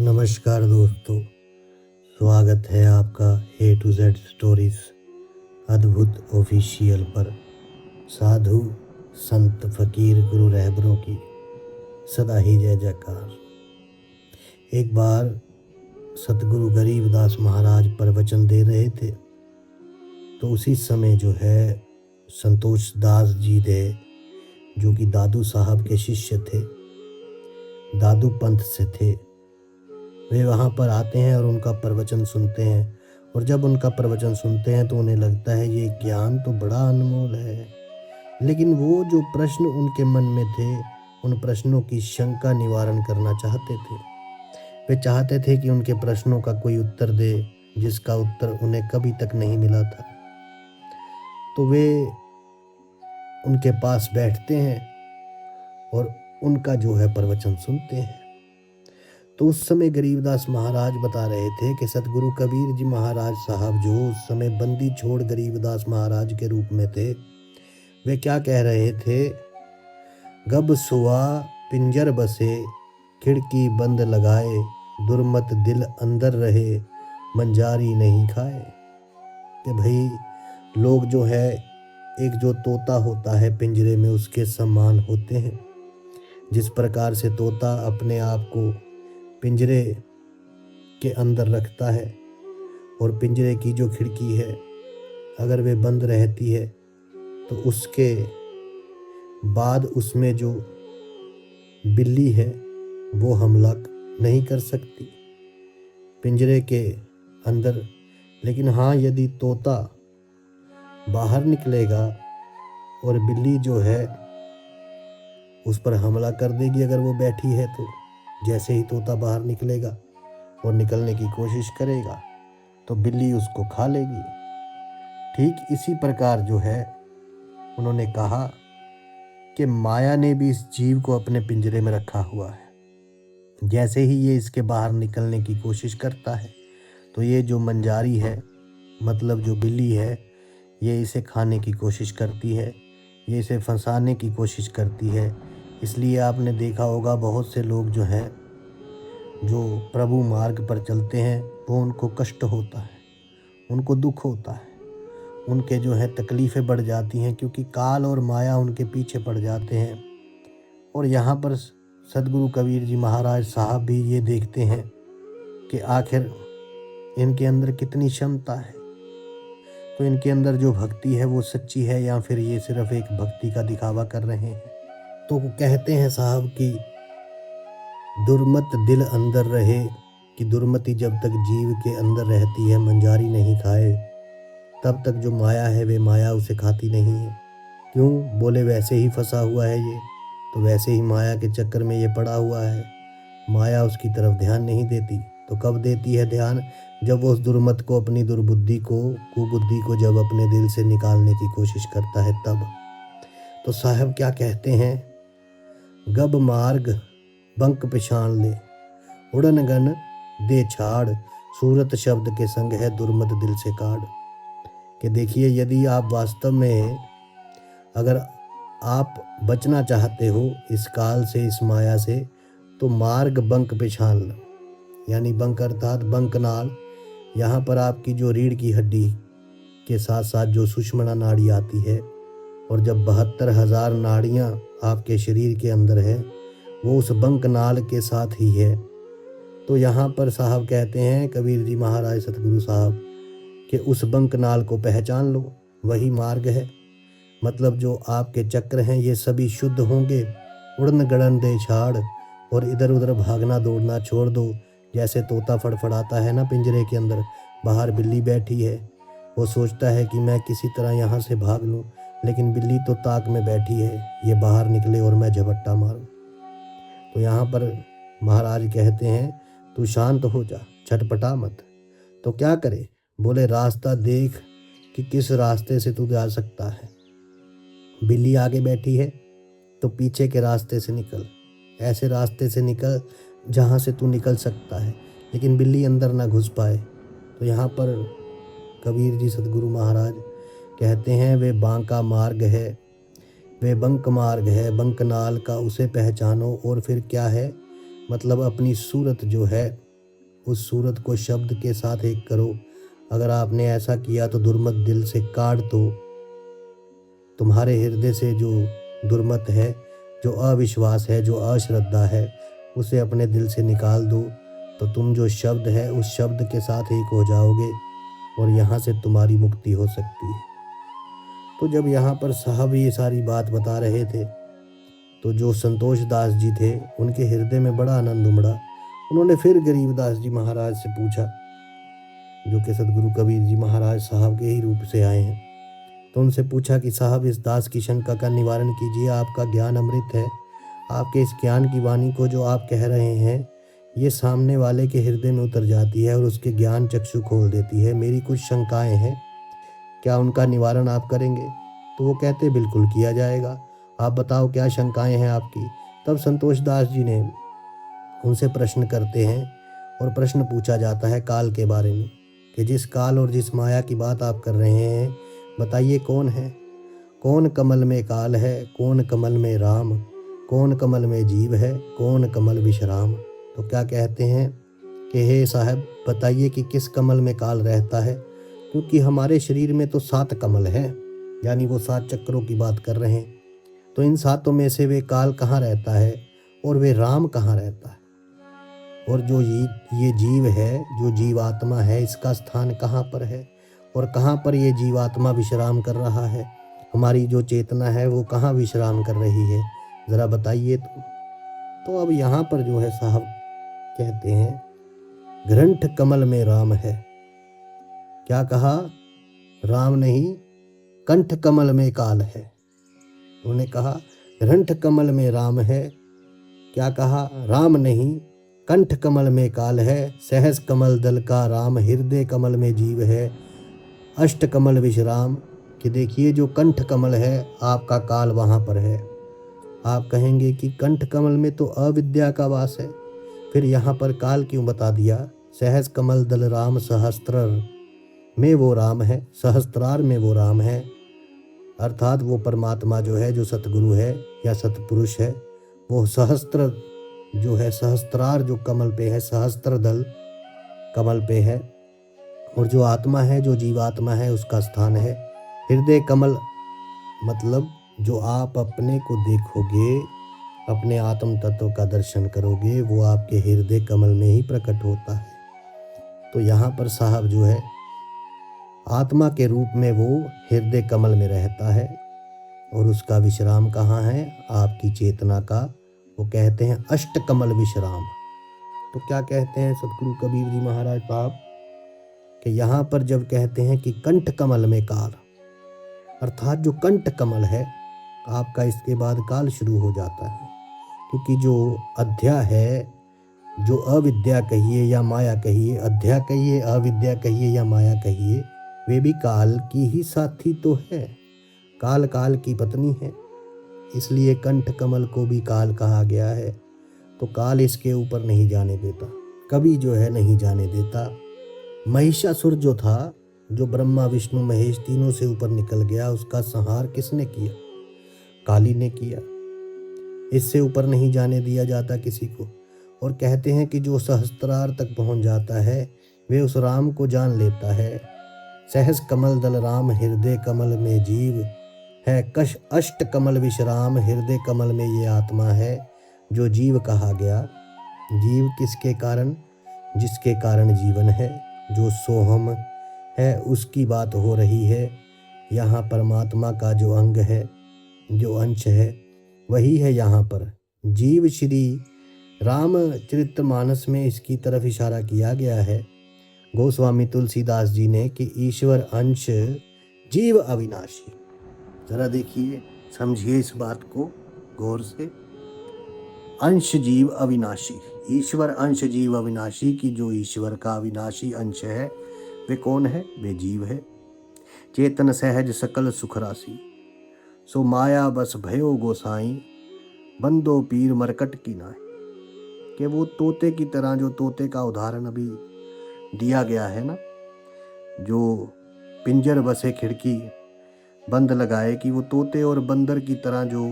नमस्कार दोस्तों, स्वागत है आपका ए टू जेड स्टोरीज अद्भुत ऑफिशियल पर। साधु संत फकीर गुरु रहबरों की सदा ही जय जयकार। एक बार सतगुरु गरीबदास महाराज प्रवचन दे रहे थे, तो उसी समय जो है संतोष दास जी थे, जो कि दादू साहब के शिष्य थे, दादू पंथ से थे। वे वहाँ पर आते हैं और उनका प्रवचन सुनते हैं, और जब उनका प्रवचन सुनते हैं तो उन्हें लगता है ये ज्ञान तो बड़ा अनमोल है। लेकिन वो जो प्रश्न उनके मन में थे, उन प्रश्नों की शंका निवारण करना चाहते थे। वे चाहते थे कि उनके प्रश्नों का कोई उत्तर दे, जिसका उत्तर उन्हें कभी तक नहीं मिला था। तो वे उनके पास बैठते हैं और उनका जो है प्रवचन सुनते हैं। तो उस समय गरीबदास महाराज बता रहे थे कि सतगुरु कबीर जी महाराज साहब, जो उस समय बंदी छोड़ गरीबदास महाराज के रूप में थे, वे क्या कह रहे थे। गब सुआ पिंजर बसे, खिड़की बंद लगाए, दुर्मत दिल अंदर रहे, मंजारी नहीं खाए। कि भाई लोग जो है, एक जो तोता होता है पिंजरे में, उसके समान होते हैं। जिस प्रकार से तोता अपने आप को पिंजरे के अंदर रखता है, और पिंजरे की जो खिड़की है अगर वे बंद रहती है तो उसके बाद उसमें जो बिल्ली है वो हमला नहीं कर सकती पिंजरे के अंदर। लेकिन हाँ, यदि तोता बाहर निकलेगा और बिल्ली जो है उस पर हमला कर देगी, अगर वो बैठी है तो जैसे ही तोता बाहर निकलेगा और निकलने की कोशिश करेगा तो बिल्ली उसको खा लेगी। ठीक इसी प्रकार जो है उन्होंने कहा कि माया ने भी इस जीव को अपने पिंजरे में रखा हुआ है। जैसे ही ये इसके बाहर निकलने की कोशिश करता है तो ये जो मंजारी है, मतलब जो बिल्ली है, ये इसे खाने की कोशिश करती है, ये इसे फंसाने की कोशिश करती है। इसलिए आपने देखा होगा बहुत से लोग जो हैं, जो प्रभु मार्ग पर चलते हैं, वो उनको कष्ट होता है, उनको दुख होता है, उनके जो है तकलीफ़ें बढ़ जाती हैं, क्योंकि काल और माया उनके पीछे पड़ जाते हैं। और यहाँ पर सतगुरु कबीर जी महाराज साहब भी ये देखते हैं कि आखिर इनके अंदर कितनी क्षमता है, तो इनके अंदर जो भक्ति है वो सच्ची है या फिर ये सिर्फ एक भक्ति का दिखावा कर रहे हैं। तो वो कहते हैं साहब कि दुर्मत दिल अंदर रहे, कि दुर्मति जब तक जीव के अंदर रहती है, मंजारी नहीं खाए, तब तक जो माया है वे माया उसे खाती नहीं है। क्यों? बोले वैसे ही फंसा हुआ है ये, तो वैसे ही माया के चक्कर में ये पड़ा हुआ है। माया उसकी तरफ ध्यान नहीं देती। तो कब देती है ध्यान? जब वो उस दुर्मत को, अपनी दुर्बुद्धि को, कुबुद्धि को जब अपने दिल से निकालने की कोशिश करता है तब। तो साहब क्या कहते हैं, गब मार्ग बंक पिछाण ले, उड़न गन दे छाड़, सूरत शब्द के संग है दुर्मत दिल से काढ़। कि देखिए, यदि आप वास्तव में अगर आप बचना चाहते हो इस काल से, इस माया से, तो मार्ग बंक पिछाण लो। यानी बंक अर्थात बंक नाल, यहाँ पर आपकी जो रीढ़ की हड्डी के साथ साथ जो सुषुम्ना नाड़ी आती है, और जब 72,000 नाड़ियाँ आपके शरीर के अंदर है, वो उस बंक नाल के साथ ही है। तो यहाँ पर साहब कहते हैं कबीर जी महाराज सतगुरु साहब कि उस बंक नाल को पहचान लो, वही मार्ग है। मतलब जो आपके चक्र हैं ये सभी शुद्ध होंगे। उड़न गड़न दे छाड़, और इधर उधर भागना दौड़ना छोड़ दो। जैसे तोता फड़फड़ाता है ना पिंजरे के अंदर, बाहर बिल्ली बैठी है, वो सोचता है कि मैं किसी तरह यहाँ से भाग लूँ, लेकिन बिल्ली तो ताक में बैठी है, ये बाहर निकले और मैं झपट्टा मारूं। तो यहाँ पर महाराज कहते हैं, तू शांत हो जा, छटपटा मत। तो क्या करे? बोले रास्ता देख कि किस रास्ते से तू जा सकता है। बिल्ली आगे बैठी है तो पीछे के रास्ते से निकल, ऐसे रास्ते से निकल जहाँ से तू निकल सकता है, लेकिन बिल्ली अंदर ना घुस पाए। तो यहाँ पर कबीर जी सतगुरु महाराज कहते हैं, वे बांका मार्ग है, वे बंक मार्ग है, बंक नाल का उसे पहचानो। और फिर क्या है? मतलब अपनी सूरत जो है उस सूरत को शब्द के साथ एक करो। अगर आपने ऐसा किया तो दुर्मत दिल से काट दो। तुम्हारे हृदय से जो दुर्मत है, जो अविश्वास है, जो अश्रद्धा है, उसे अपने दिल से निकाल दो। तो तुम जो शब्द है उस शब्द के साथ एक हो जाओगे और यहाँ से तुम्हारी मुक्ति हो सकती है। तो जब यहाँ पर साहब ये सारी बात बता रहे थे तो जो संतोष दास जी थे उनके हृदय में बड़ा आनंद उमड़ा। उन्होंने फिर गरीबदास जी महाराज से पूछा, जो कि सतगुरु कबीर जी महाराज साहब के ही रूप से आए हैं, तो उनसे पूछा कि साहब इस दास की शंका का निवारण कीजिए। आपका ज्ञान अमृत है। आपके इस ज्ञान की वाणी को जो आप कह रहे हैं ये सामने वाले के हृदय में उतर जाती है और उसके ज्ञान चक्षु खोल देती है। मेरी कुछ शंकाएं हैं, क्या उनका निवारण आप करेंगे? तो वो कहते बिल्कुल किया जाएगा। आप बताओ क्या शंकाएं हैं आपकी। तब संतोष दास जी ने उनसे प्रश्न करते हैं और प्रश्न पूछा जाता है काल के बारे में, कि जिस काल और जिस माया की बात आप कर रहे हैं, बताइए कौन है? कौन कमल में काल है, कौन कमल में राम, कौन कमल में जीव है, कौन कमल विश्राम। तो क्या कहते हैं कि हे साहब बताइए कि किस कमल में काल रहता है, क्योंकि हमारे शरीर में तो 7 कमल हैं, यानी वो 7 चक्रों की बात कर रहे हैं। तो इन 7 में से वे काल कहाँ रहता है और वे राम कहाँ रहता है? और जो ये जीव है, जो जीवात्मा है, इसका स्थान कहाँ पर है और कहाँ पर ये जीवात्मा विश्राम कर रहा है? हमारी जो चेतना है वो कहाँ विश्राम कर रही है, ज़रा बताइए। तो अब यहाँ पर जो है साहब कहते हैं ग्रंथ कमल में राम है। क्या कहा? राम नहीं, कंठ कमल में काल है। उन्होंने कहा ग्रंथ कमल में राम है। क्या कहा? राम नहीं, कंठ कमल में काल है। सहस कमल दल का राम, हृदय कमल में जीव है, अष्ट कमल विश्राम। कि देखिए जो कंठ कमल है आपका काल वहाँ पर है। आप कहेंगे कि कंठ कमल में तो अविद्या का वास है, फिर यहाँ पर काल क्यों बता दिया? सहस कमल दल राम, सहस्त्र में वो राम है, सहस्त्रार में वो राम है। अर्थात वो परमात्मा जो है, जो सतगुरु है या सतपुरुष है, वो सहस्त्र जो है, सहस्त्रार जो कमल पे है, सहस्त्र दल कमल पे है। और जो आत्मा है, जो जीवात्मा है, उसका स्थान है हृदय कमल। मतलब जो आप अपने को देखोगे, अपने आत्म तत्व का दर्शन करोगे, वो आपके हृदय कमल में ही प्रकट होता है। तो यहाँ पर साहब जो है आत्मा के रूप में वो हृदय कमल में रहता है और उसका विश्राम कहाँ है? आपकी चेतना का। वो कहते हैं अष्ट कमल विश्राम। तो क्या कहते हैं सतगुरु कबीर जी महाराज साहब कि यहाँ पर जब कहते हैं कि कंठ कमल में काल, अर्थात जो कंठ कमल है आपका, इसके बाद काल शुरू हो जाता है। क्योंकि जो अध्या है, जो अविद्या कहिए या माया कहिए, अध्या कहिए, अविद्या कहिए या माया कहिए, वे भी काल की ही साथी तो है। काल काल की पत्नी है, इसलिए कंठ कमल को भी काल कहा गया है। तो काल इसके ऊपर नहीं जाने देता, कभी जो है नहीं जाने देता। महिषासुर जो था, जो ब्रह्मा विष्णु महेश तीनों से ऊपर निकल गया, उसका संहार किसने किया? काली ने किया। इससे ऊपर नहीं जाने दिया जाता किसी को। और कहते हैं कि जो सहस्त्रार तक पहुंच जाता है वे उस राम को जान लेता है। सहस कमल दल राम, हृदय कमल में जीव है, कश अष्ट कमल विश्राम। हृदय कमल में ये आत्मा है जो जीव कहा गया। जीव किसके कारण? जिसके कारण जीवन है, जो सोहम है उसकी बात हो रही है। यहाँ परमात्मा का जो अंग है, जो अंश है, वही है यहाँ पर जीव। श्री रामचरितमानस में इसकी तरफ इशारा किया गया है गोस्वामी तुलसीदास जी ने कि ईश्वर अंश, जीव अविनाशी। जरा देखिए, समझिए इस बात को गौर से। अंश जीव अविनाशी, ईश्वर अंश जीव अविनाशी। की जो ईश्वर का अविनाशी अंश है वे कौन है? वे जीव है। चेतन सहज सकल सुख राशि, सो माया बस भयो गोसाई, बंदो पीर मरकट की नाई। कि वो तोते की तरह, जो तोते का उदाहरण अभी दिया गया है ना, जो पिंजर बसे खिड़की बंद लगाए, कि वो तोते और बंदर की तरह जो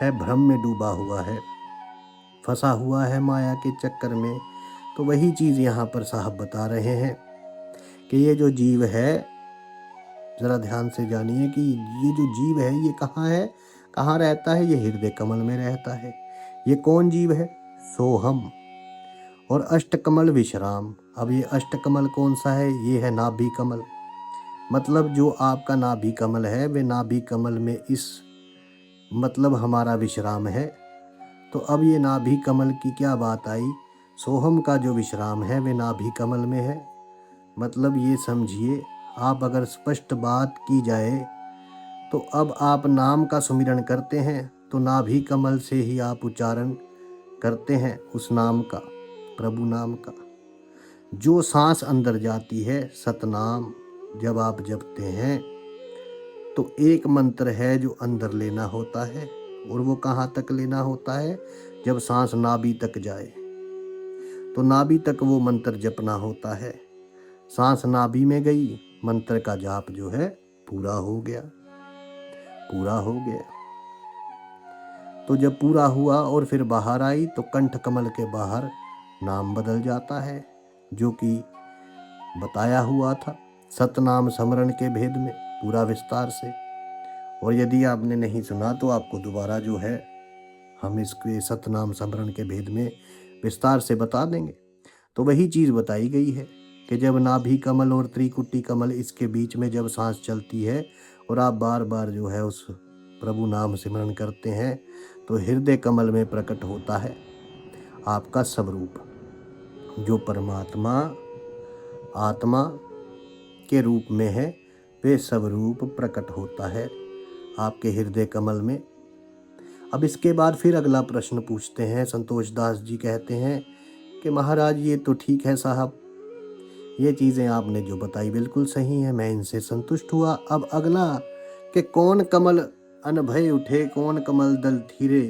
है भ्रम में डूबा हुआ है, फंसा हुआ है माया के चक्कर में। तो वही चीज़ यहाँ पर साहब बता रहे हैं कि ये जो जीव है, ज़रा ध्यान से जानिए कि ये जो जीव है ये कहाँ है, कहाँ रहता है? ये हृदय कमल में रहता है। ये कौन जीव है? सोहम। और अष्टकमल विश्राम। अब ये अष्टकमल कौन सा है? ये है नाभि कमल। मतलब जो आपका नाभि कमल है, वे नाभि कमल में इस मतलब हमारा विश्राम है। तो अब ये नाभि कमल की क्या बात आई? सोहम का जो विश्राम है वे नाभि कमल में है। मतलब ये समझिए, आप अगर स्पष्ट बात की जाए तो अब आप नाम का सुमिरन करते हैं तो नाभि कमल से ही आप उच्चारण करते हैं उस नाम का, प्रभु नाम का। जो सांस अंदर जाती है, सतनाम जब आप जपते हैं तो एक मंत्र है जो अंदर लेना होता है, और वो कहाँ तक लेना होता है? जब सांस नाभि तक जाए तो नाभि तक वो मंत्र जपना होता है। सांस नाभि में गई, मंत्र का जाप जो है पूरा हो गया, पूरा हो गया। तो जब पूरा हुआ और फिर बाहर आई तो कंठ कमल के बाहर नाम बदल जाता है, जो कि बताया हुआ था सतनाम स्मरण के भेद में पूरा विस्तार से। और यदि आपने नहीं सुना तो आपको दोबारा जो है हम इसके सतनाम स्मरण के भेद में विस्तार से बता देंगे। तो वही चीज़ बताई गई है कि जब नाभि कमल और त्रिकुटी कमल इसके बीच में जब सांस चलती है और आप बार बार जो है उस प्रभु नाम सिमरन करते हैं तो हृदय कमल में प्रकट होता है आपका स्वरूप, जो परमात्मा आत्मा के रूप में है, वे स्वरूप प्रकट होता है आपके हृदय कमल में। अब इसके बाद फिर अगला प्रश्न पूछते हैं संतोष दास जी। कहते हैं कि महाराज ये तो ठीक है साहब, ये चीज़ें आपने जो बताई बिल्कुल सही है, मैं इनसे संतुष्ट हुआ। अब अगला कि कौन कमल अनभय उठे, कौन कमल दल धीरे,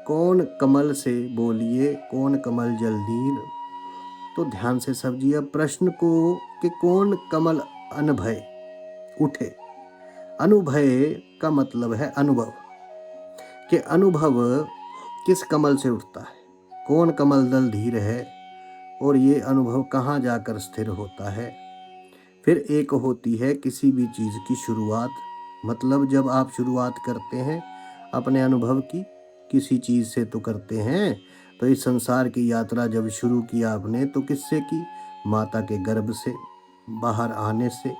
कौन कमल से बोलिए, कौन कमल जलनीर। तो ध्यान से समझिए प्रश्न को कि कौन कमल अनभय उठे। अनुभय का मतलब है अनुभव, कि अनुभव किस कमल से उठता है, कौन कमल दल धीर है, और ये अनुभव कहाँ जाकर स्थिर होता है। फिर एक होती है किसी भी चीज़ की शुरुआत, मतलब जब आप शुरुआत करते हैं अपने अनुभव की किसी चीज़ से तो करते हैं। तो इस संसार की यात्रा जब शुरू की आपने तो किससे की? माता के गर्भ से बाहर आने से।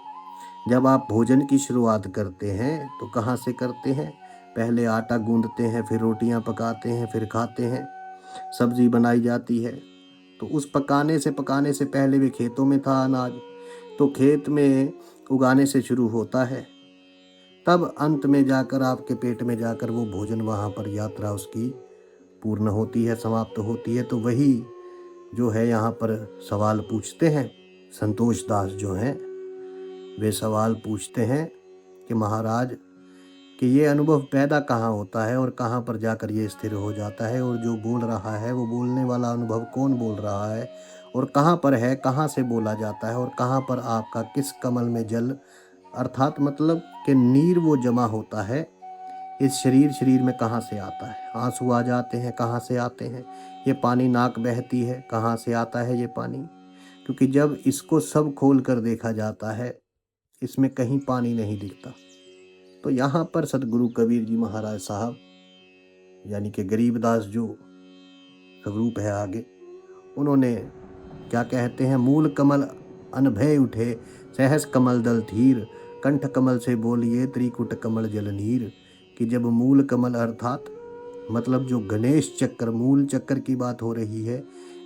जब आप भोजन की शुरुआत करते हैं तो कहाँ से करते हैं? पहले आटा गूंदते हैं, फिर रोटियां पकाते हैं, फिर खाते हैं, सब्जी बनाई जाती है। तो उस पकाने से पहले भी खेतों में था अनाज, तो खेत में उगाने से शुरू होता है, तब अंत में जाकर आपके पेट में जाकर वो भोजन वहाँ पर यात्रा उसकी पूर्ण होती है, समाप्त होती है। तो वही जो है यहाँ पर सवाल पूछते हैं संतोष दास जो हैं, वे सवाल पूछते हैं कि महाराज कि ये अनुभव पैदा कहाँ होता है और कहाँ पर जाकर ये स्थिर हो जाता है, और जो बोल रहा है वो बोलने वाला अनुभव कौन बोल रहा है, और कहाँ पर है, कहाँ से बोला जाता है, और कहाँ पर आपका किस कमल में जल अर्थात मतलब कि नीर वो जमा होता है इस शरीर में कहाँ से आता है। आंसू आ जाते हैं, कहाँ से आते हैं। ये पानी नाक बहती है, कहाँ से आता है ये पानी, क्योंकि जब इसको सब खोल कर देखा जाता है इसमें कहीं पानी नहीं दिखता। तो यहाँ पर सतगुरु कबीर जी महाराज साहब यानी कि गरीबदास जो स्वरूप है आगे, उन्होंने क्या कहते हैं? मूल कमल अनभय उठे, सहस कमल दल धीर, कंठ कमल से बोलिए त्रिकुट कमल जल नीर। कि जब मूल कमल अर्थात मतलब जो गणेश चक्र, मूल चक्र की बात हो रही है,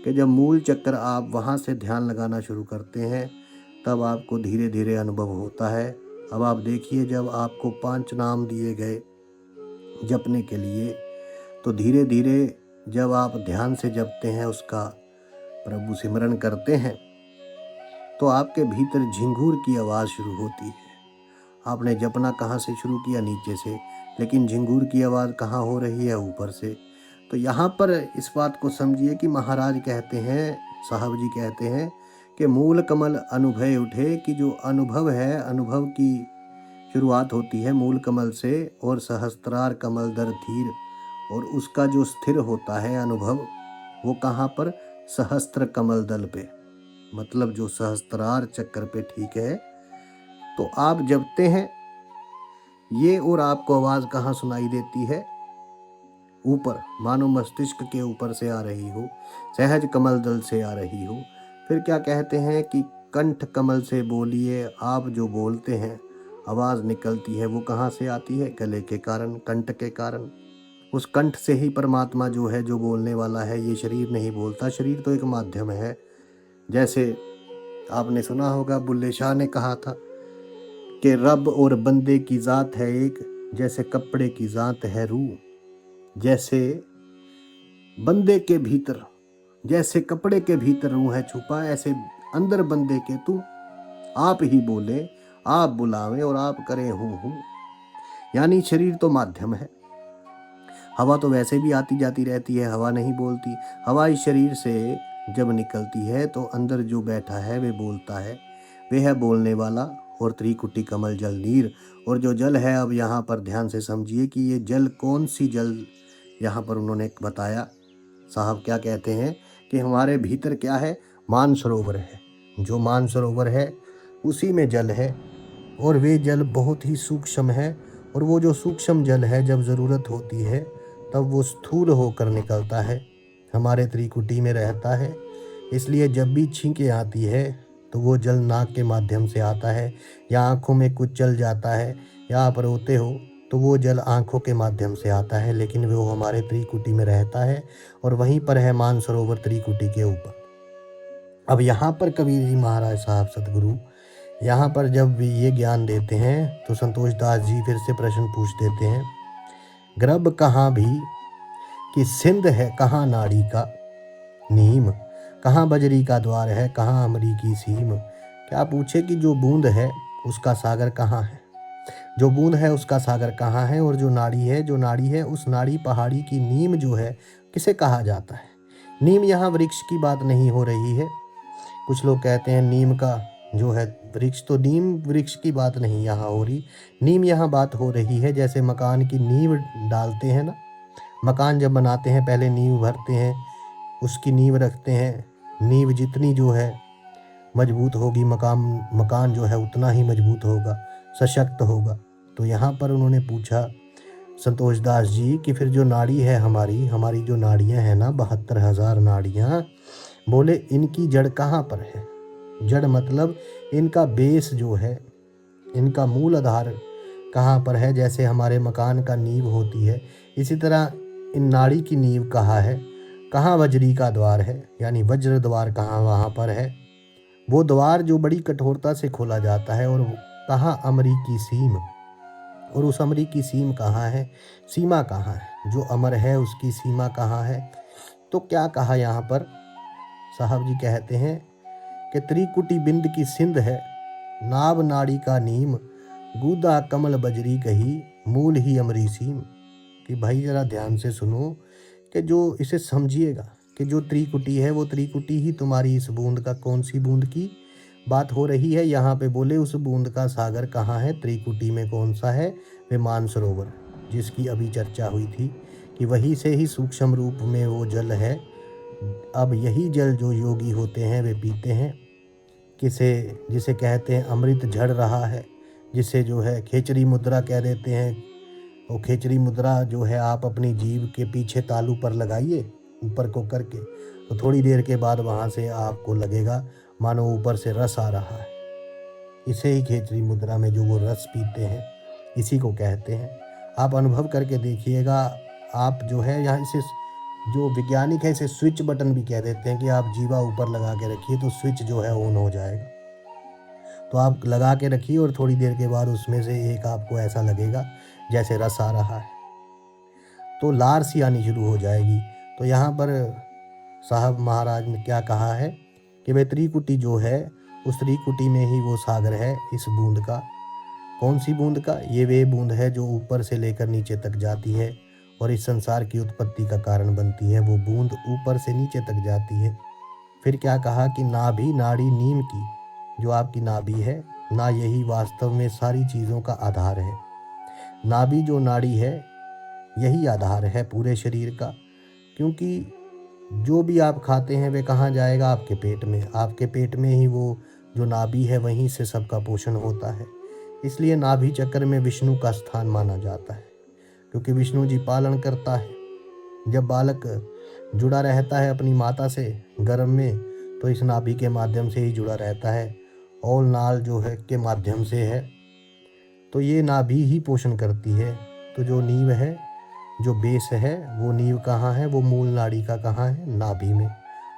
कि जब मूल चक्र आप वहाँ से ध्यान लगाना शुरू करते हैं तब आपको धीरे धीरे अनुभव होता है। अब आप देखिए, जब आपको 5 नाम दिए गए जपने के लिए, तो धीरे धीरे जब आप ध्यान से जपते हैं, उसका प्रभु सिमरन करते हैं, तो आपके भीतर झिंगूर की आवाज़ शुरू होती है। आपने जपना कहाँ से शुरू किया? नीचे से, लेकिन झिंगूर की आवाज़ कहाँ हो रही है? ऊपर से। तो यहाँ पर इस बात को समझिए कि महाराज कहते हैं, साहब जी कहते हैं कि मूल कमल अनुभय उठे, कि जो अनुभव है, अनुभव की शुरुआत होती है मूल कमल से, और सहस्त्रार कमल दर धीर, और उसका जो स्थिर होता है अनुभव वो कहाँ पर? सहस्त्र कमल दल पे, मतलब जो सहस्त्रार चक्र पे, ठीक है। तो आप जपते हैं ये, और आपको आवाज कहाँ सुनाई देती है? ऊपर, मानो मस्तिष्क के ऊपर से आ रही हो, सहज कमल दल से आ रही हो। फिर क्या कहते हैं कि कंठ कमल से बोलिए। आप जो बोलते हैं, आवाज निकलती है, वो कहाँ से आती है? गले के कारण, कंठ के कारण। उस कंठ से ही परमात्मा जो है, जो बोलने वाला है, ये शरीर नहीं बोलता। शरीर तो एक माध्यम है। जैसे आपने सुना होगा, बुल्ले शाह ने कहा था कि रब और बंदे की जात है एक, जैसे कपड़े की जात है रूह। जैसे बंदे के भीतर, जैसे कपड़े के भीतर रूह है छुपा, ऐसे अंदर बंदे के तू आप ही बोले, आप बुलावे और आप करें हूँ। यानी शरीर तो माध्यम है। हवा तो वैसे भी आती जाती रहती है, हवा नहीं बोलती। हवा इस शरीर से जब निकलती है तो अंदर जो बैठा है वे बोलता है, वे है बोलने वाला। और त्रिकुटी कमल जल नीर, और जो जल है, अब यहाँ पर ध्यान से समझिए कि ये जल कौन सी जल यहाँ पर उन्होंने बताया। साहब क्या कहते हैं कि हमारे भीतर क्या है? मानसरोवर है। जो मानसरोवर है उसी में जल है, और वे जल बहुत ही सूक्ष्म है। और वो जो सूक्ष्म जल है, जब ज़रूरत होती है तब वो स्थूल होकर निकलता है, हमारे त्रिकुटी में रहता है। इसलिए जब भी छींकें आती है तो वो जल नाक के माध्यम से आता है, या आँखों में कुछ चल जाता है, या आप रोते हो तो वो जल आँखों के माध्यम से आता है, लेकिन वो हमारे त्रिकुटी में रहता है, और वहीं पर है मानसरोवर त्रिकुटी के ऊपर। अब यहाँ पर कबीर जी महाराज साहब सतगुरु यहाँ पर जब भी ये ज्ञान देते हैं तो संतोष दास जी फिर से प्रश्न पूछ देते हैं, गर्भ कहाँ भी कि सिंध है, कहाँ नाड़ी का नीम, कहाँ बजरी का द्वार है, कहाँ अमरी की सीम। क्या पूछे कि जो बूंद है उसका सागर कहाँ है, जो बूंद है उसका सागर कहाँ है, और जो नाड़ी है उस नाड़ी पहाड़ी की नीम जो है किसे कहा जाता है? नीम यहाँ वृक्ष की बात नहीं हो रही है। कुछ लोग कहते हैं नीम का जो है वृक्ष, तो नीम वृक्ष की बात नहीं यहाँ हो रही। नीम यहाँ बात हो रही है, जैसे मकान की नींव डालते हैं ना, मकान जब बनाते हैं पहले नींव भरते हैं, उसकी नींव रखते हैं। नींव जितनी जो है मजबूत होगी, मकान जो है उतना ही मजबूत होगा, सशक्त होगा। तो यहाँ पर उन्होंने पूछा संतोष दास जी कि फिर जो नाड़ी है हमारी जो नाड़ियाँ हैं ना, 72,000 नाड़ियाँ, बोले इनकी जड़ कहाँ पर है? जड़ मतलब इनका बेस जो है, इनका मूल आधार कहाँ पर है? जैसे हमारे मकान का नींव होती है, इसी तरह इन नाड़ी की नींव कहाँ है? कहाँ वज्री का द्वार है, यानी वज्र द्वार कहाँ वहाँ पर है? वो द्वार जो बड़ी कठोरता से खोला जाता है। और कहाँ अमरी की सीम, और उस अमरी की सीम कहाँ है? सीमा कहाँ है? जो अमर है उसकी सीमा कहाँ है? तो क्या कहा यहाँ पर? साहब जी कहते हैं कि त्रिकुटी बिंद की सिंध है, नाभ नाड़ी का नीम, गूदा कमल बजरी कही, मूल ही अमरी सीम। कि भाई जरा ध्यान से सुनो, कि जो इसे समझिएगा कि जो त्रिकुटी है वो त्रिकुटी ही तुम्हारी इस बूंद का, कौन सी बूंद की बात हो रही है यहाँ पे? बोले उस बूंद का सागर कहाँ है? त्रिकुटी में कौन सा है? वे मानसरोवर, जिसकी अभी चर्चा हुई थी कि वहीं से ही सूक्ष्म रूप में वो जल है। अब यही जल जो योगी होते हैं वे पीते हैं। जिसे कहते हैं अमृत झड़ रहा है, जिसे जो है खेचरी मुद्रा कह देते हैं। वो खेचरी मुद्रा जो है आप अपनी जीभ के पीछे तालू पर लगाइए ऊपर को करके, तो थोड़ी देर के बाद वहाँ से आपको लगेगा मानो ऊपर से रस आ रहा है। इसे ही खेचरी मुद्रा में जो वो रस पीते हैं, इसी को कहते हैं। आप अनुभव करके देखिएगा। आप जो है यहाँ इसे, जो वैज्ञानिक है इसे स्विच बटन भी कह देते हैं, कि आप जीवा ऊपर लगा के रखिए तो स्विच जो है ऑन हो जाएगा। तो आप लगा के रखिए और थोड़ी देर के बाद उसमें से एक आपको ऐसा लगेगा जैसे रस आ रहा है, तो लार सी आनी शुरू हो जाएगी। तो यहाँ पर साहब महाराज ने क्या कहा है कि वे त्रिकुटी जो है, उस त्रिकुटी में ही वो सागर है इस बूंद का। कौन सी बूंद का? ये वे बूंद है जो ऊपर से लेकर नीचे तक जाती है और इस संसार की उत्पत्ति का कारण बनती है। वो बूंद ऊपर से नीचे तक जाती है। फिर क्या कहा कि नाभि नाड़ी नीम की, जो आपकी नाभि है ना, यही वास्तव में सारी चीज़ों का आधार है। नाभि जो नाड़ी है यही आधार है पूरे शरीर का, क्योंकि जो भी आप खाते हैं वे कहाँ जाएगा? आपके पेट में। आपके पेट में ही वो जो नाभि है वहीं से सबका पोषण होता है। इसलिए नाभि चक्र में विष्णु का स्थान माना जाता है, क्योंकि विष्णु जी पालन करता है। जब बालक जुड़ा रहता है अपनी माता से गर्भ में, तो इस नाभि के माध्यम से ही जुड़ा रहता है। और नाल जो है के माध्यम से है, तो ये नाभि ही पोषण करती है। तो जो नींव है, जो बेस है, वो नींव कहाँ है? वो मूल नाड़ी का कहाँ है? नाभि में।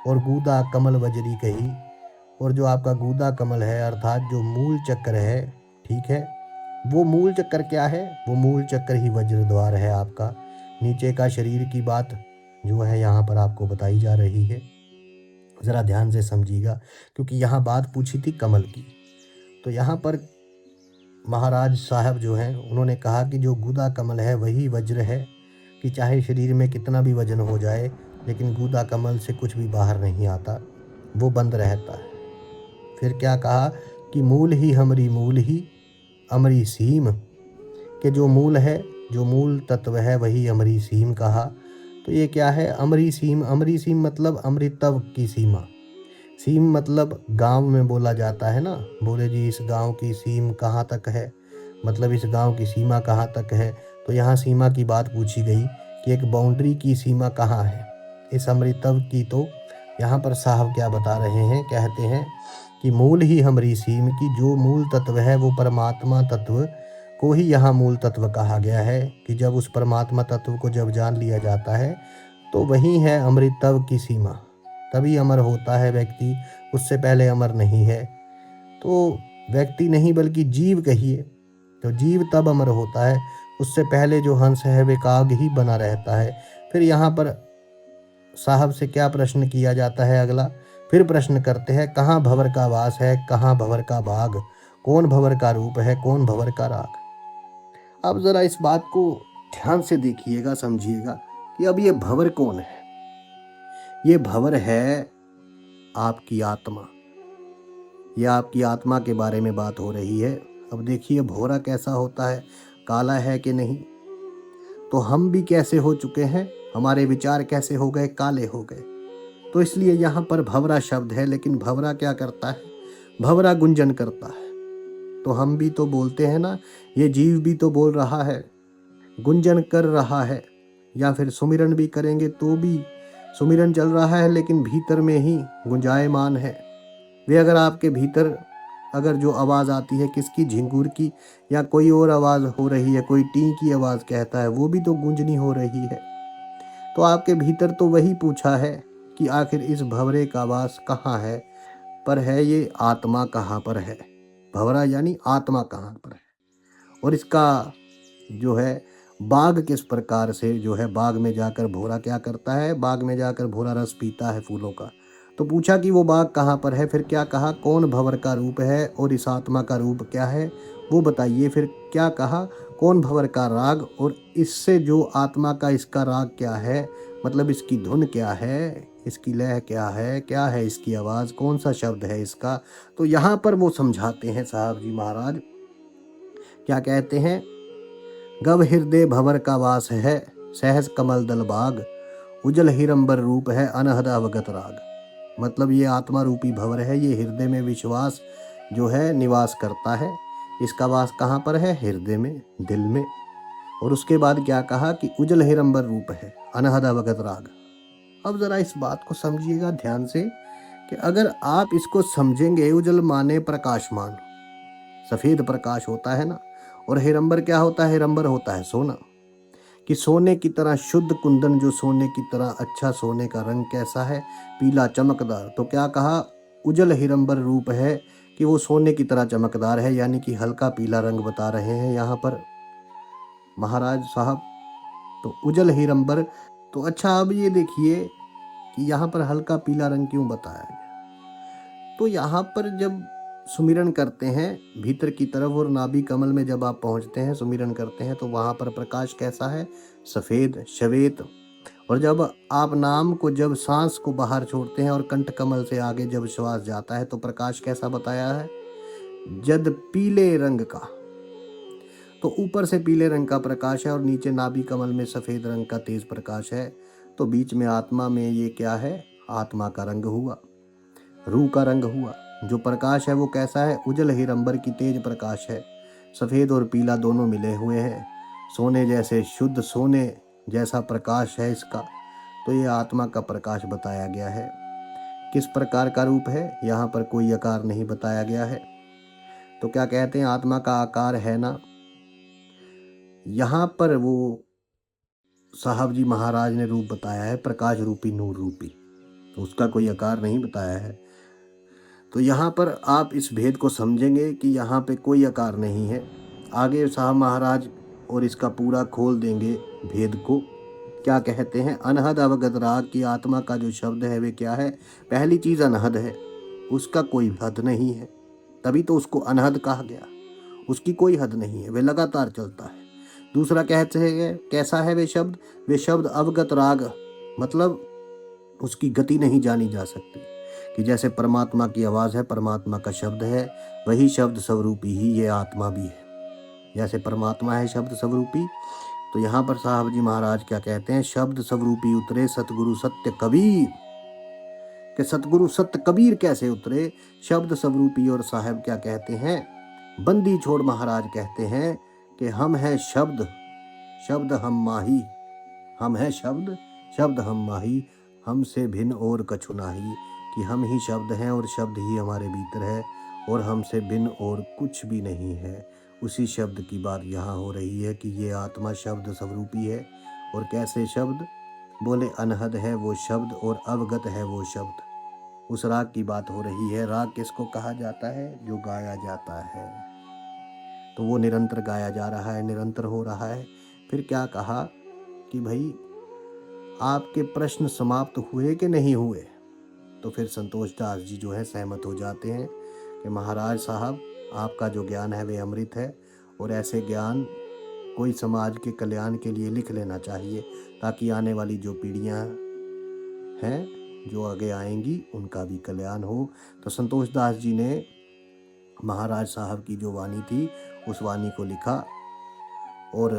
और गूदा कमल वज्री कही, और जो आपका गूदा कमल है अर्थात जो मूल चक्र है, ठीक है, वो मूल चक्र क्या है? वो मूल चक्र ही वज्र द्वार है आपका। नीचे का शरीर की बात जो है यहाँ पर आपको बताई जा रही है, ज़रा ध्यान से समझिएगा, क्योंकि यहाँ बात पूछी थी कमल की। तो यहाँ पर महाराज साहब जो हैं उन्होंने कहा कि जो गूदा कमल है वही वज्र है, कि चाहे शरीर में कितना भी वजन हो जाए, लेकिन गूदा कमल से कुछ भी बाहर नहीं आता, वो बंद रहता है। फिर क्या कहा कि मूल ही अमरी सीम, के जो मूल है, जो मूल तत्व है वही अमरी सीम कहा। तो ये क्या है? अमरी सीम मतलब अमृतत्व की सीमा। सीम मतलब गांव में बोला जाता है ना, बोले जी इस गांव की सीम कहाँ तक है, मतलब इस गांव की सीमा कहाँ तक है। तो यहाँ सीमा की बात पूछी गई कि एक बाउंड्री की सीमा कहाँ है इस अमृतत्व की। तो यहाँ पर साहब क्या बता रहे हैं? कहते हैं कि मूल ही हमारी सीम की, जो मूल तत्व है वो परमात्मा तत्व को ही यहाँ मूल तत्व कहा गया है, कि जब उस परमात्मा तत्व को जब जान लिया जाता है तो वही है अमृतत्व की सीमा, तभी अमर होता है व्यक्ति, उससे पहले अमर नहीं है। तो व्यक्ति नहीं बल्कि जीव कहिए, तो जीव तब अमर होता है, उससे पहले जो हंस है वे काग ही बना रहता है। फिर यहाँ पर साहब से क्या प्रश्न किया जाता है? अगला फिर प्रश्न करते हैं, कहाँ भंवर का वास है, कहाँ भंवर का बाग, कौन भंवर का रूप है, कौन भंवर का राग। अब जरा इस बात को ध्यान से देखिएगा, समझिएगा कि अब ये भंवर कौन है? ये भंवर है आपकी आत्मा। ये आपकी आत्मा के बारे में बात हो रही है। अब देखिए भंवरा कैसा होता है, काला है कि नहीं? तो हम भी कैसे हो चुके हैं, हमारे विचार कैसे हो गए, काले हो गए। तो इसलिए यहाँ पर भंवरा शब्द है, लेकिन भंवरा क्या करता है? भंवरा गुंजन करता है। तो हम भी तो बोलते हैं ना, ये जीव भी तो बोल रहा है, गुंजन कर रहा है, या फिर सुमिरन भी करेंगे तो भी सुमिरन चल रहा है, लेकिन भीतर में ही गुंजायमान है। वे अगर आपके भीतर अगर जो आवाज़ आती है किसकी, झिंगुर की, या कोई और आवाज़ हो रही है, कोई टी की आवाज़ कहता है, वो भी तो गूंजनी हो रही है। तो आपके भीतर तो वही पूछा है कि आखिर इस भंवरे का वास कहाँ है, पर है ये आत्मा कहाँ पर है। भंवरा यानी आत्मा कहाँ पर है, और इसका जो है बाग किस प्रकार से जो है, बाग में जाकर भंवरा क्या करता है? बाग में जाकर भंवरा रस पीता है फूलों का। तो पूछा कि वो बाग कहाँ पर है, फिर क्या कहा? कौन भंवर का रूप है और इस आत्मा का रूप क्या है वो बताइए। फिर क्या कहा? कौन भंवर का राग, और इससे जो आत्मा का इसका राग क्या है, मतलब इसकी धुन क्या है, इसकी लय क्या है इसकी आवाज़, कौन सा शब्द है इसका। तो यहाँ पर वो समझाते हैं साहब जी महाराज, क्या कहते हैं? गव हृदय भंवर का वास है, सहज कमल दल बाग, उजल हिरंबर रूप है, अनहद अवगत राग। मतलब ये आत्मा रूपी भंवर है, ये हृदय में विश्वास जो है निवास करता है। इसका वास कहाँ पर है? हृदय में, दिल में। और उसके बाद क्या कहा कि उजल हिरंबर रूप है, अनहद अवगत राग। अब जरा इस बात को समझिएगा ध्यान से, कि अगर आप इसको समझेंगे, उजल माने प्रकाशमान, सफेद प्रकाश होता है ना, और हिरंबर क्या होता है? हिरंबर होता है सोना, कि सोने की तरह शुद्ध कुंदन, जो सोने की तरह अच्छा, सोने का रंग कैसा है? पीला चमकदार। तो क्या कहा? उजल हिरंबर रूप है, कि वो सोने की तरह चमकदार है, यानी कि हल्का पीला रंग बता रहे हैं यहाँ पर महाराज साहब। तो उजल हिरंबर। तो अच्छा अब ये देखिए कि यहाँ पर हल्का पीला रंग क्यों बताया गया? तो यहाँ पर जब सुमिरन करते हैं भीतर की तरफ, और नाभि कमल में जब आप पहुंचते हैं, सुमिरन करते हैं, तो वहां पर प्रकाश कैसा है? सफेद, श्वेत। और जब आप नाम को, जब सांस को बाहर छोड़ते हैं और कंठ कमल से आगे जब श्वास जाता है, तो प्रकाश कैसा बताया है? जद पीले रंग का। तो ऊपर से पीले रंग का प्रकाश है, और नीचे नाभि कमल में सफेद रंग का तेज प्रकाश है। तो बीच में आत्मा में ये क्या है, आत्मा का रंग हुआ, रूह का रंग हुआ। जो प्रकाश है वो कैसा है, उजल हीरंबर की तेज प्रकाश है, सफ़ेद और पीला दोनों मिले हुए हैं, सोने जैसे शुद्ध सोने जैसा प्रकाश है इसका। तो ये आत्मा का प्रकाश बताया गया है। किस प्रकार का रूप है, यहाँ पर कोई आकार नहीं बताया गया है। तो क्या कहते हैं, आत्मा का आकार है ना, यहाँ पर वो साहब जी महाराज ने रूप बताया है प्रकाश रूपी नूर रूपी, तो उसका कोई आकार नहीं बताया है। तो यहाँ पर आप इस भेद को समझेंगे कि यहाँ पे कोई आकार नहीं है। आगे साहब महाराज और इसका पूरा खोल देंगे भेद को। क्या कहते हैं, अनहद अवगत राग की आत्मा का जो शब्द है वे क्या है, पहली चीज़ अनहद है, उसका कोई हद नहीं है, तभी तो उसको अनहद कहा गया। उसकी कोई हद नहीं है, वे लगातार चलता है। दूसरा कहते हैं कैसा है वे शब्द अवगत राग, मतलब उसकी गति नहीं जानी जा सकती, कि जैसे परमात्मा की आवाज़ है, परमात्मा का शब्द है, वही शब्द स्वरूपी ही ये आत्मा भी है। जैसे परमात्मा है शब्द स्वरूपी, तो यहाँ पर साहब जी महाराज क्या कहते हैं, शब्द स्वरूपी उतरे सतगुरु सत्य कबीर, कि सतगुरु सत्य कबीर कैसे उतरे, शब्द स्वरूपी। और साहब क्या कहते हैं, बंदी छोड़ महाराज कहते हैं कि हम हैं शब्द, शब्द हम माही, हम हैं शब्द, शब्द हम माही, हमसे भिन्न और कछु नाही, कि हम ही शब्द हैं और शब्द ही हमारे भीतर है और हमसे भिन्न और कुछ भी नहीं है। उसी शब्द की बात यहाँ हो रही है कि ये आत्मा शब्द स्वरूपी है। और कैसे शब्द, बोले अनहद है वो शब्द और अवगत है वो शब्द। उस राग की बात हो रही है। राग किसको कहा जाता है, जो गाया जाता है, तो वो निरंतर गाया जा रहा है, निरंतर हो रहा है। फिर क्या कहा कि भाई आपके प्रश्न समाप्त हुए कि नहीं हुए, तो फिर संतोष दास जी जो है सहमत हो जाते हैं कि महाराज साहब आपका जो ज्ञान है वे अमृत है, और ऐसे ज्ञान कोई समाज के कल्याण के लिए लिख लेना चाहिए, ताकि आने वाली जो पीढ़ियां हैं जो आगे आएंगी उनका भी कल्याण हो। तो संतोष दास जी ने महाराज साहब की जो वाणी थी उस वाणी को लिखा, और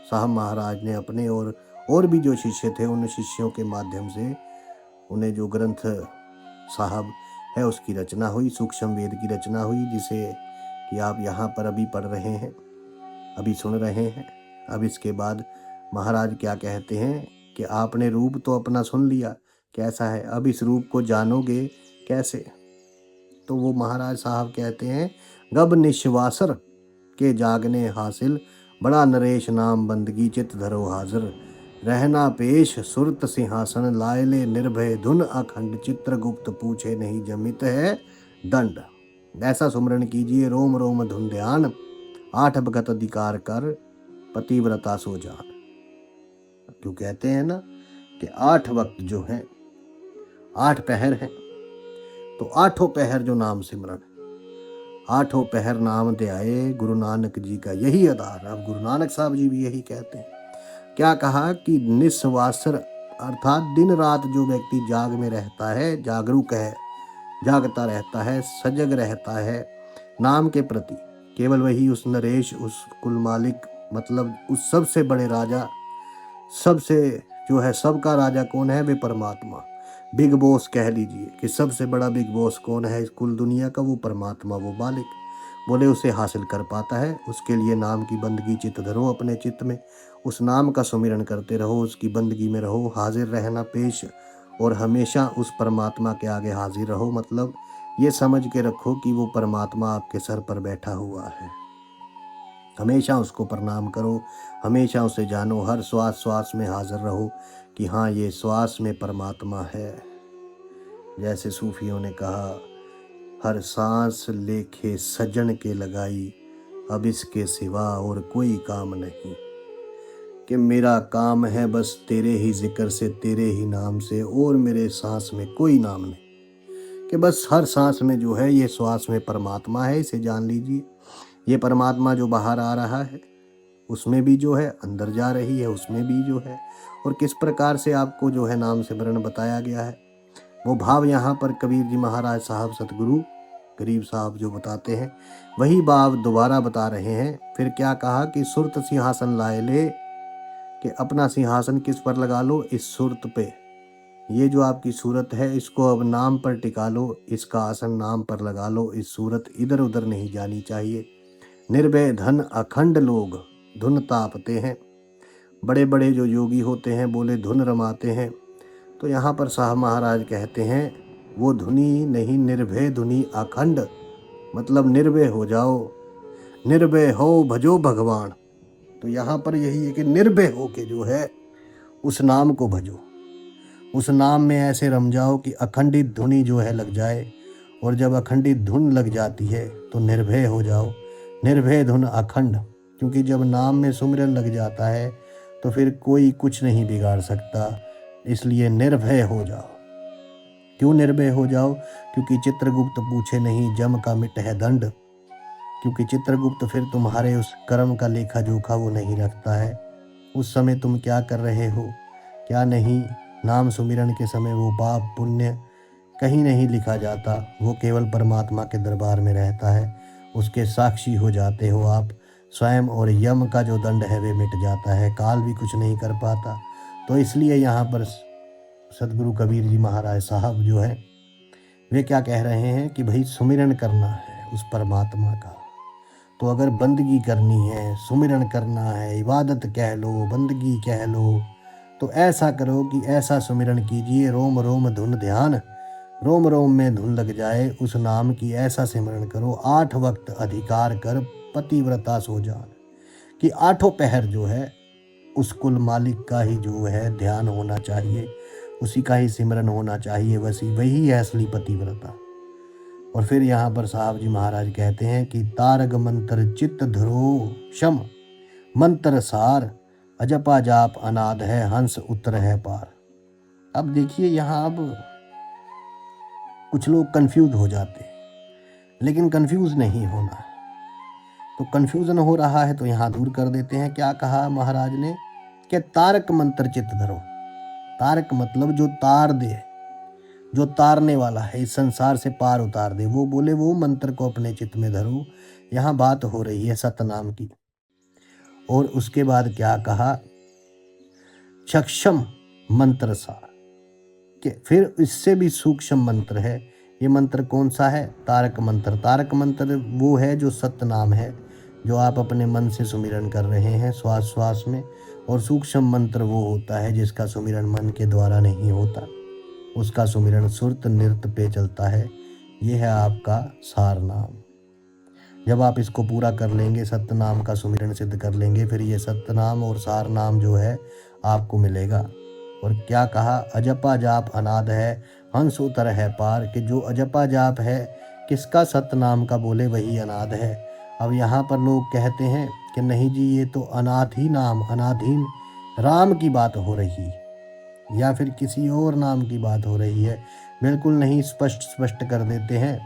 साहब महाराज ने अपने और भी जो शिष्य थे उन शिष्यों के माध्यम से उन्हें जो ग्रंथ साहब है उसकी रचना हुई, सूक्ष्म वेद की रचना हुई, जिसे कि आप यहाँ पर अभी पढ़ रहे हैं, अभी सुन रहे हैं। अब इसके बाद महाराज क्या कहते हैं कि आपने रूप तो अपना सुन लिया कैसा है, अब इस रूप को जानोगे कैसे। तो वो महाराज साहब कहते हैं, गब निश्वासर के जागने हासिल, बड़ा नरेश नाम बंदगी चित धरो हाजिर, रहना पेश सुरत सिंहासन, लायले निर्भय धुन अखंड, चित्रगुप्त पूछे नहीं जमित है दंड। ऐसा सुमरण कीजिए रोम रोम धुन ध्यान, आठ भगत अधिकार कर पतिव्रता सो जान। क्यों कहते हैं ना कि 8 वक्त जो हैं, 8 पहर हैं, तो 8 पहर जो नाम सिमरन, 8 पहर नाम ध्याए गुरु नानक जी का यही आधार। अब गुरु नानक साहब जी भी यही कहते हैं। क्या कहा कि निस्वासर अर्थात दिन रात जो व्यक्ति जाग में रहता है, जागरूक है, जागता रहता है, सजग रहता है नाम के प्रति, केवल वही उस नरेश, उस कुल मालिक, मतलब उस सबसे बड़े राजा, सबसे जो है सबका राजा कौन है, वे परमात्मा, बिग बॉस कह लीजिए कि सबसे बड़ा बिग बॉस कौन है इस कुल दुनिया का, वो परमात्मा, वो मालिक। बोले उसे हासिल कर पाता है, उसके लिए नाम की बंदगी चित्त धरो अपने चित्त में, उस नाम का सुमिरन करते रहो, उसकी बंदगी में रहो, हाजिर रहना पेश, और हमेशा उस परमात्मा के आगे हाजिर रहो। मतलब ये समझ के रखो कि वो परमात्मा आपके सर पर बैठा हुआ है, हमेशा उसको प्रणाम करो, हमेशा उसे जानो, हर श्वास श्वास में हाजिर रहो कि हाँ ये श्वास में परमात्मा है। जैसे सूफियों ने कहा, हर सांस लेखे सजन के लगाई, अब इसके सिवा और कोई काम नहीं, कि मेरा काम है बस तेरे ही जिक्र से, तेरे ही नाम से, और मेरे सांस में कोई नाम नहीं, कि बस हर सांस में जो है ये श्वास में परमात्मा है, इसे जान लीजिए। ये परमात्मा जो बाहर आ रहा है उसमें भी जो है, अंदर जा रही है उसमें भी जो है। और किस प्रकार से आपको जो है नाम सिमरन बताया गया है, वो भाव यहाँ पर कबीर जी महाराज साहब सतगुरु गरीब साहब जो बताते हैं, वही भाव दोबारा बता रहे हैं। फिर क्या कहा कि सुरत सिंहासन लाए ले, कि अपना सिंहासन किस पर लगा लो, इस सूरत पे। ये जो आपकी सूरत है इसको अब नाम पर टिका लो, इसका आसन नाम पर लगा लो। इस सूरत इधर उधर नहीं जानी चाहिए। निर्भय धन अखंड लोग धुन तापते हैं। बड़े बड़े जो योगी होते हैं बोले धुन रमाते हैं, तो यहाँ पर साहब महाराज कहते हैं वो धुनी नहीं, निर्भय धुनी अखंड, मतलब निर्भय हो जाओ, निर्भय हो भजो भगवान। तो यहाँ पर यही है कि निर्भय हो के जो है उस नाम को भजो, उस नाम में ऐसे रम जाओ कि अखंडित धुनी जो है लग जाए। और जब अखंडित धुन लग जाती है तो निर्भय हो जाओ, निर्भय धुन अखंड। क्योंकि जब नाम में सुमिरन लग जाता है तो फिर कोई कुछ नहीं बिगाड़ सकता, इसलिए निर्भय हो जाओ। क्यों निर्भय हो जाओ? क्योंकि चित्रगुप्त पूछे नहीं जम का मिट है दंड। क्योंकि चित्रगुप्त फिर तुम्हारे उस कर्म का लेखा जोखा वो नहीं रखता है। उस समय तुम क्या कर रहे हो क्या नहीं, नाम सुमिरन के समय वो पाप पुण्य कहीं नहीं लिखा जाता, वो केवल परमात्मा के दरबार में रहता है। उसके साक्षी हो जाते हो आप स्वयं, और यम का जो दंड है वे मिट जाता है, काल भी कुछ नहीं कर पाता। तो इसलिए यहाँ पर सदगुरु कबीर जी महाराज साहब जो है वे क्या कह रहे हैं कि भाई सुमिरन करना है उस परमात्मा का। तो अगर बंदगी करनी है, सुमिरन करना है, इबादत कह लो, बंदगी कह लो, तो ऐसा करो कि ऐसा सुमिरन कीजिए, रोम रोम धुन ध्यान, रोम रोम में धुन लग जाए उस नाम की। ऐसा सिमरन करो 8 वक्त अधिकार कर पतिव्रता सो जान, कि 8 पहर जो है उस कुल मालिक का ही जो है ध्यान होना चाहिए, उसी का ही सिमरन होना चाहिए, वही है असली पतिव्रता। और फिर यहाँ पर साहब जी महाराज कहते हैं कि तारक मंत्र चित्त ध्रो शम मंत्र सार, अजपा जाप अनाद है हंस उतर है पार। अब देखिए यहाँ अब कुछ लोग कंफ्यूज हो जाते हैं, लेकिन कंफ्यूज नहीं होना है। तो कंफ्यूजन हो रहा है तो यहाँ दूर कर देते हैं। क्या कहा महाराज ने कि तारक मंत्र चित्त धरो। तारक मतलब जो तार दे, जो तारने वाला है, इस संसार से पार उतार दे, वो बोले वो मंत्र को अपने चित्त में धरो। यहाँ बात हो रही है सतनाम की। और उसके बाद क्या कहा, सक्षम मंत्र सार, कि फिर इससे भी सूक्ष्म मंत्र है। ये मंत्र कौन सा है? तारक मंत्र। तारक मंत्र वो है जो सतनाम है, जो आप अपने मन से सुमिरन कर रहे हैं श्वास श्वास में। और सूक्ष्म मंत्र वो होता है जिसका सुमिरन मन के द्वारा नहीं होता, उसका सुमिरन सुरत नृत्य पे चलता है। ये है आपका सार नाम। जब आप इसको पूरा कर लेंगे, सत्य नाम का सुमिरन सिद्ध कर लेंगे, फिर ये सत्य नाम और सार नाम जो है आपको मिलेगा। और क्या कहा, अजपा जाप अनाद है हंस उतर है पार, कि जो अजपा जाप है किसका, सत्य नाम का, बोले वही अनाद है। अब यहाँ पर लोग कहते हैं कि नहीं जी ये तो अनाथी नाम, अनाधीन राम की बात हो रही या फिर किसी और नाम की बात हो रही है। बिल्कुल नहीं, स्पष्ट कर देते हैं।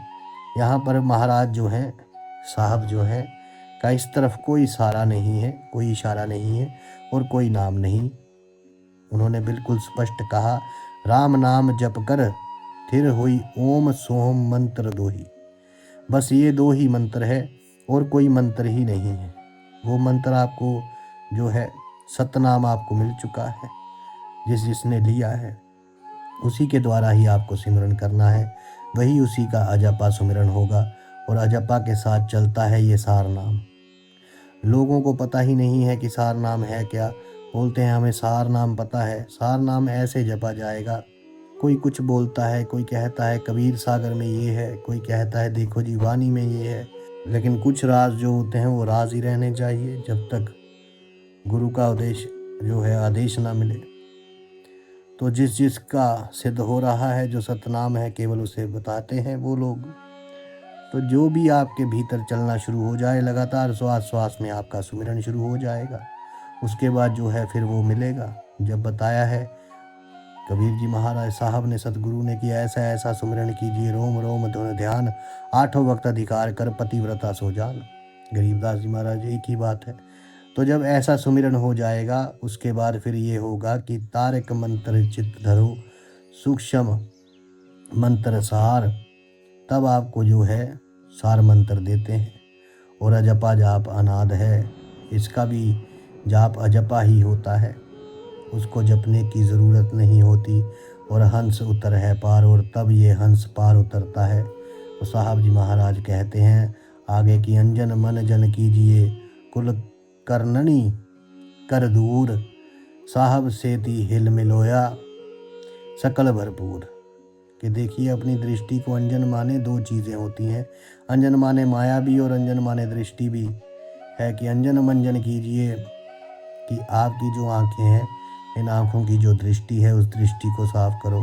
यहाँ पर महाराज जो हैं, साहब जो हैं का इस तरफ कोई इशारा नहीं है, कोई इशारा नहीं है और कोई नाम नहीं। उन्होंने बिल्कुल स्पष्ट कहा, राम नाम जप कर थिर हुई ओम सोम मंत्र दो ही। बस ये 2 ही मंत्र है और कोई मंत्र ही नहीं है। वो मंत्र आपको जो है सतनाम आपको मिल चुका है, जिसने लिया है उसी के द्वारा ही आपको सिमरन करना है, वही उसी का अजपा सुमिरन होगा। और अजपा के साथ चलता है ये सार नाम। लोगों को पता ही नहीं है कि सार नाम है क्या। बोलते हैं हमें सार नाम पता है, सार नाम ऐसे जपा जाएगा। कोई कुछ बोलता है, कोई कहता है कबीर सागर में ये है, कोई कहता है देखो जी वाणी में ये है, लेकिन कुछ राज जो होते हैं वो राज ही रहने चाहिए जब तक गुरु का उद्देश्य जो है आदेश ना मिले। तो जिसका सिद्ध हो रहा है, जो सतनाम है, केवल उसे बताते हैं वो लोग। तो जो भी आपके भीतर चलना शुरू हो जाए, लगातार श्वास श्वास में आपका सुमिरन शुरू हो जाएगा। उसके बाद जो है फिर वो मिलेगा। जब बताया है कबीर जी महाराज साहब ने, सतगुरु ने, कि ऐसा ऐसा सुमिरन कीजिए, रोम रोम धुन ध्यान, 8 वक्त अधिकार कर पतिव्रता सो जान। गरीबदास जी महाराज एक ही बात है। तो जब ऐसा सुमिरन हो जाएगा, उसके बाद फिर ये होगा कि तारक मंत्र चित्त धरो सूक्ष्म मंत्र सार, तब आपको जो है सार मंत्र देते हैं। और अजपा जाप अनाद है, इसका भी जाप अजपा ही होता है। उसको जपने की ज़रूरत नहीं होती और हंस उतर है पार, और तब ये हंस पार उतरता है। तो साहब जी महाराज कहते हैं आगे की अंजन मन जन कीजिए, कुल करननी कर दूर, साहब सेती हिल मिलोया सकल भरपूर। कि देखिए अपनी दृष्टि को अंजन माने दो चीज़ें होती हैं, अंजन माने माया भी और अंजन माने दृष्टि भी है। कि अंजन मंजन कीजिए कि आपकी जो आँखें हैं, इन आँखों की जो दृष्टि है उस दृष्टि को साफ करो,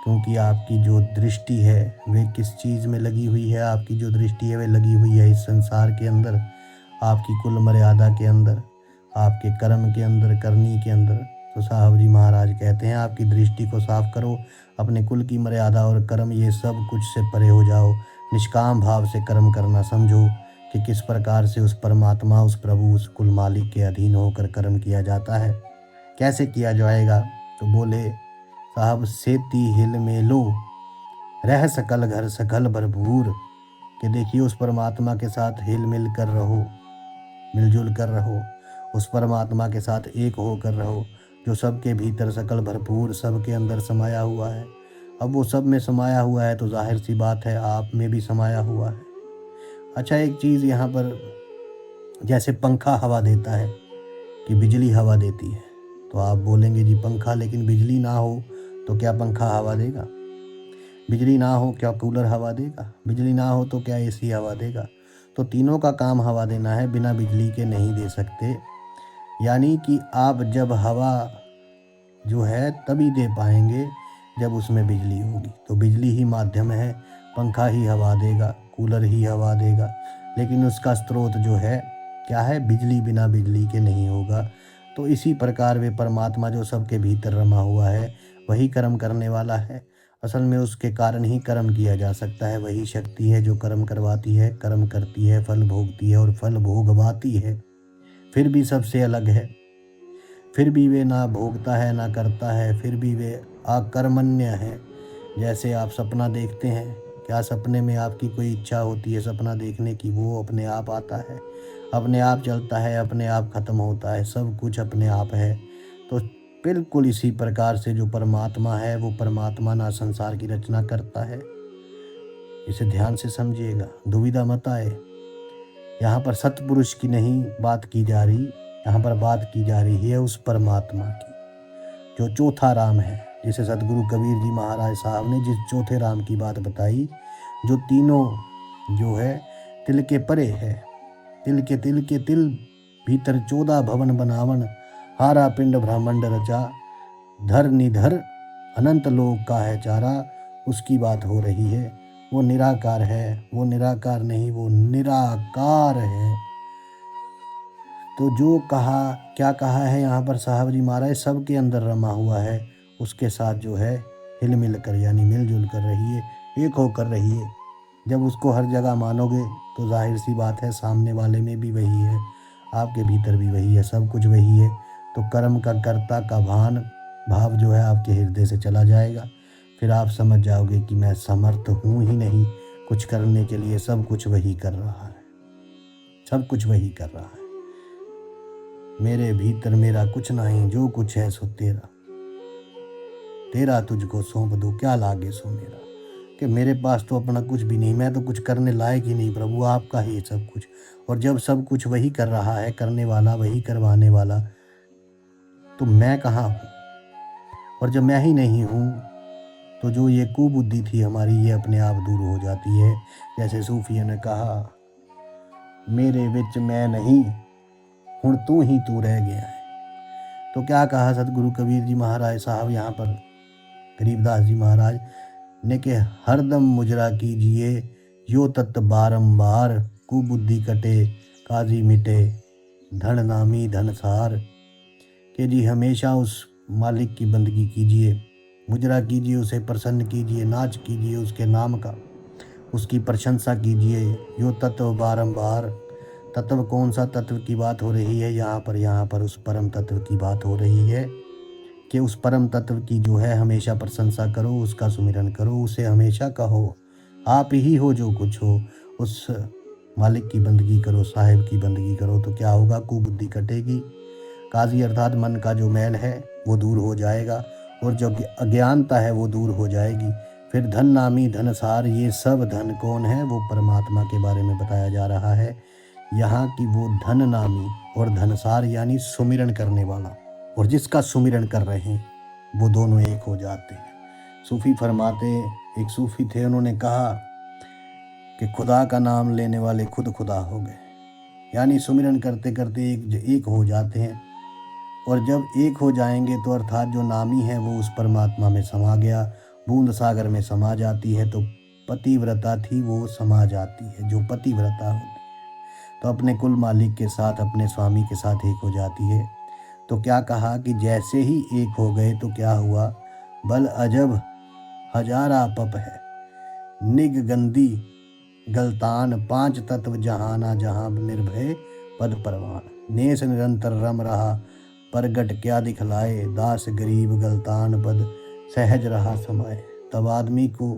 क्योंकि आपकी जो दृष्टि है वे किस चीज़ में लगी हुई है। आपकी जो दृष्टि है वे लगी हुई है इस संसार के अंदर, आपकी कुल मर्यादा के अंदर, आपके कर्म के अंदर, करनी के अंदर। तो साहब जी महाराज कहते हैं आपकी दृष्टि को साफ करो, अपने कुल की मर्यादा और कर्म ये सब कुछ से परे हो जाओ, निष्काम भाव से कर्म करना समझो कि किस प्रकार से उस परमात्मा, उस प्रभु, उस कुल मालिक के अधीन होकर कर्म किया जाता है। कैसे किया जाएगा? तो बोले साहब सेती हिल मेलो, रह सकल घर सकल भरपूर। कि देखिए उस परमात्मा के साथ हिल मिल कर रहो, मिलजुल कर रहो, उस परमात्मा के साथ एक होकर रहो जो सबके भीतर सकल भरपूर, सबके अंदर समाया हुआ है। अब वो सब में समाया हुआ है तो जाहिर सी बात है आप में भी समाया हुआ है। अच्छा, एक चीज़ यहाँ पर, जैसे पंखा हवा देता है कि बिजली हवा देती है, तो आप बोलेंगे जी पंखा, लेकिन बिजली ना हो तो क्या पंखा हवा देगा? बिजली ना हो क्या कूलर हवा देगा? बिजली ना हो तो क्या एसी हवा देगा? तो तीनों का काम हवा देना है, बिना बिजली के नहीं दे सकते। यानी कि आप जब हवा जो है तभी दे पाएंगे जब उसमें बिजली होगी। तो बिजली ही माध्यम है, पंखा ही हवा देगा, कूलर ही हवा देगा, लेकिन उसका स्रोत जो है क्या है? बिजली, बिना बिजली के नहीं होगा। तो इसी प्रकार वे परमात्मा जो सबके भीतर रमा हुआ है वही कर्म करने वाला है। असल में उसके कारण ही कर्म किया जा सकता है। वही शक्ति है जो कर्म करवाती है, कर्म करती है, फल भोगती है और फल भोगवाती है। फिर भी सबसे अलग है, फिर भी वे ना भोगता है ना करता है, फिर भी वे अकर्मण्य है। जैसे आप सपना देखते हैं, क्या सपने में आपकी कोई इच्छा होती है सपना देखने की? वो अपने आप आता है, अपने आप चलता है, अपने आप ख़त्म होता है, सब कुछ अपने आप है। तो बिल्कुल इसी प्रकार से जो परमात्मा है वो परमात्मा ना संसार की रचना करता है। इसे ध्यान से समझिएगा, दुविधा मत आए। यहाँ पर सतपुरुष की नहीं बात की जा रही, यहाँ पर बात की जा रही है उस परमात्मा की जो चौथा राम है, जिसे सतगुरु कबीर जी महाराज साहब ने जिस चौथे राम की बात बताई, जो तीनों जो है तिल के परे है। तिल के तिल भीतर 14 भवन बनावन, हारा पिंड ब्रह्मांड रचा, धर निधर अनंत लोक का है चारा, उसकी बात हो रही है। वो निराकार है, वो निराकार नहीं, वो निराकार है। तो जो कहा, क्या कहा है यहाँ पर साहब जी महाराज, सबके अंदर रमा हुआ है, उसके साथ जो है हिल मिल कर यानी मिलजुल कर रहिए, एक होकर रहिए। जब उसको हर जगह मानोगे तो जाहिर सी बात है सामने वाले में भी वही है, आपके भीतर भी वही है, सब कुछ वही है। तो कर्म का कर्ता का भाव जो है आपके हृदय से चला जाएगा। फिर आप समझ जाओगे कि मैं समर्थ हूँ ही नहीं कुछ करने के लिए, सब कुछ वही कर रहा है, सब कुछ वही कर रहा है। मेरे भीतर मेरा कुछ नहीं, जो कुछ है सो तेरा, तेरा तुझको सौंप दूँ, क्या लागे सो मेरा। कि मेरे पास तो अपना कुछ भी नहीं, मैं तो कुछ करने लायक ही नहीं प्रभु, आपका ही सब कुछ। और जब सब कुछ वही कर रहा है, करने वाला वही, करवाने वाला, तो मैं कहाँ हूँ? और जब मैं ही नहीं हूँ तो जो ये कुबुद्धि थी हमारी, ये अपने आप दूर हो जाती है। जैसे सूफियों ने कहा, मेरे विच मैं नहीं हुण तू ही तू रह गया है। तो क्या कहा सतगुरु कबीर जी महाराज साहब यहाँ पर, गरीबदास जी महाराज ने कि हरदम मुजरा कीजिए यो तत्व बारंबार, कुबुद्धि कटे काजी मिटे धन नामी धनसार। कि जी हमेशा उस मालिक की बंदगी कीजिए, मुजरा कीजिए, उसे प्रसन्न कीजिए, नाच कीजिए उसके नाम का, उसकी प्रशंसा कीजिए। यो तत्व बारंबार, तत्व कौन सा तत्व की बात हो रही है यहाँ पर उस परम तत्व की बात हो रही है कि उस परम तत्व की जो है हमेशा प्रशंसा करो, उसका सुमिरन करो, उसे हमेशा कहो आप ही हो जो कुछ हो। उस मालिक की बंदगी करो, साहिब की बंदगी करो, तो क्या होगा? कुबुद्धि कटेगी, काजी अर्थात मन का जो मैल है वो दूर हो जाएगा और जो अज्ञानता है वो दूर हो जाएगी। फिर धन नामी धनसार, ये सब धन कौन है? वो परमात्मा के बारे में बताया जा रहा है यहाँ की। वो धन नामी और धनसार यानी सुमिरन करने वाला, और जिसका सुमिरन कर रहे हैं वो दोनों एक हो जाते हैं। सूफी फरमाते, एक सूफी थे, उन्होंने कहा कि खुदा का नाम लेने वाले खुद खुदा हो गए, यानी सुमिरन करते करते एक हो जाते हैं। और जब एक हो जाएंगे तो अर्थात जो नामी है वो उस परमात्मा में समा गया, बूंद सागर में समा जाती है। तो पतिव्रता थी वो समा जाती है, जो पतिव्रता होती है तो अपने कुल मालिक के साथ, अपने स्वामी के साथ एक हो जाती है। तो क्या कहा कि जैसे ही एक हो गए तो क्या हुआ? बल अजब हजारा पप है, निग गंदी गलतान, पांच तत्व जहाना जहां निर्भय पद परवान। नेस निरंतर रम रहा परगट क्या दिखलाए, दास गरीब गलतान पद सहज रहा समाए। तब आदमी को,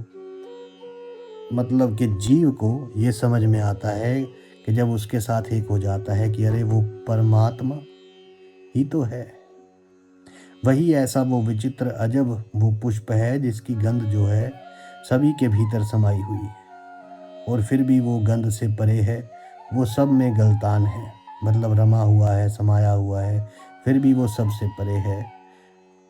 मतलब कि जीव को ये समझ में आता है कि जब उसके साथ एक हो जाता है कि अरे वो परमात्मा ही तो है। वही ऐसा वो विचित्र अजब वो पुष्प है जिसकी गंध जो है सभी के भीतर समाई हुई है, और फिर भी वो गंध से परे है। वो सब में गलतान है, मतलब रमा हुआ है, समाया हुआ है, फिर भी वो सबसे परे है।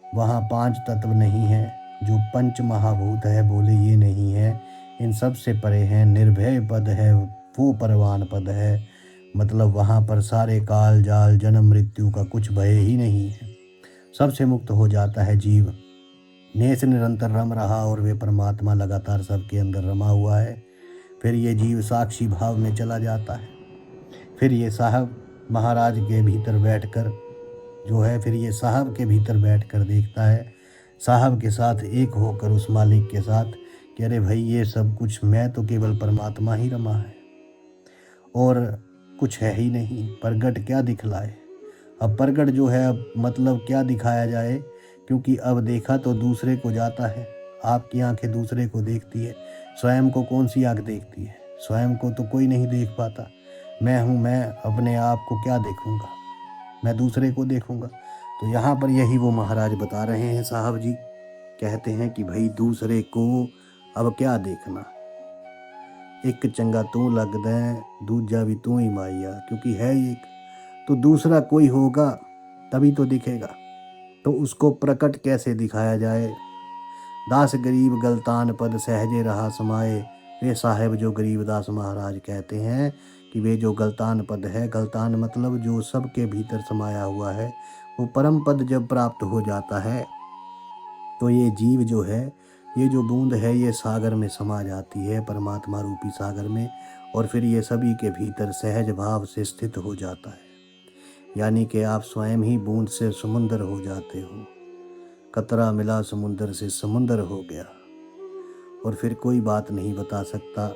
वहाँ पांच तत्व नहीं है, जो पंच महाभूत है बोले ये नहीं है, इन सब से परे है। निर्भय पद है, वो परवान पद है, मतलब वहाँ पर सारे काल जाल जन्म मृत्यु का कुछ भय ही नहीं है, सबसे मुक्त हो जाता है जीव। नेस निरंतर रम रहा, और वे परमात्मा लगातार सबके अंदर रमा हुआ है। फिर ये जीव साक्षी भाव में चला जाता है। फिर ये साहब महाराज के भीतर बैठकर जो है, फिर ये साहब के भीतर बैठकर देखता है, साहब के साथ एक होकर उस मालिक के साथ कि अरे भाई ये सब कुछ मैं तो केवल परमात्मा ही रमा है और कुछ है ही नहीं, प्रगट क्या दिखलाए। अब प्रगट जो है, अब मतलब क्या दिखाया जाए, क्योंकि अब देखा तो दूसरे को जाता है। आपकी आंखें दूसरे को देखती है, स्वयं को कौन सी आंख देखती है? स्वयं को तो कोई नहीं देख पाता। मैं हूँ, मैं अपने आप को क्या देखूँगा, मैं दूसरे को देखूँगा। तो यहाँ पर यही वो महाराज बता रहे हैं, साहब जी कहते हैं कि भाई दूसरे को अब क्या देखना, एक चंगा तू लग दे, दूजा भी तू ही माइया, क्योंकि है एक तो दूसरा कोई होगा तभी तो दिखेगा। तो उसको प्रकट कैसे दिखाया जाए? दास गरीब गलतान पद सहजे रहा समाए। वे साहेब जो गरीबदास महाराज कहते हैं कि वे जो गलतान पद है, गलतान मतलब जो सबके भीतर समाया हुआ है, वो परम पद जब प्राप्त हो जाता है तो ये जीव जो है, ये जो बूंद है, ये सागर में समा जाती है, परमात्मा रूपी सागर में, और फिर ये सभी के भीतर सहज भाव से स्थित हो जाता है। यानी कि आप स्वयं ही बूंद से समुंदर हो जाते हो, कतरा मिला समुंदर से समुंदर हो गया, और फिर कोई बात नहीं बता सकता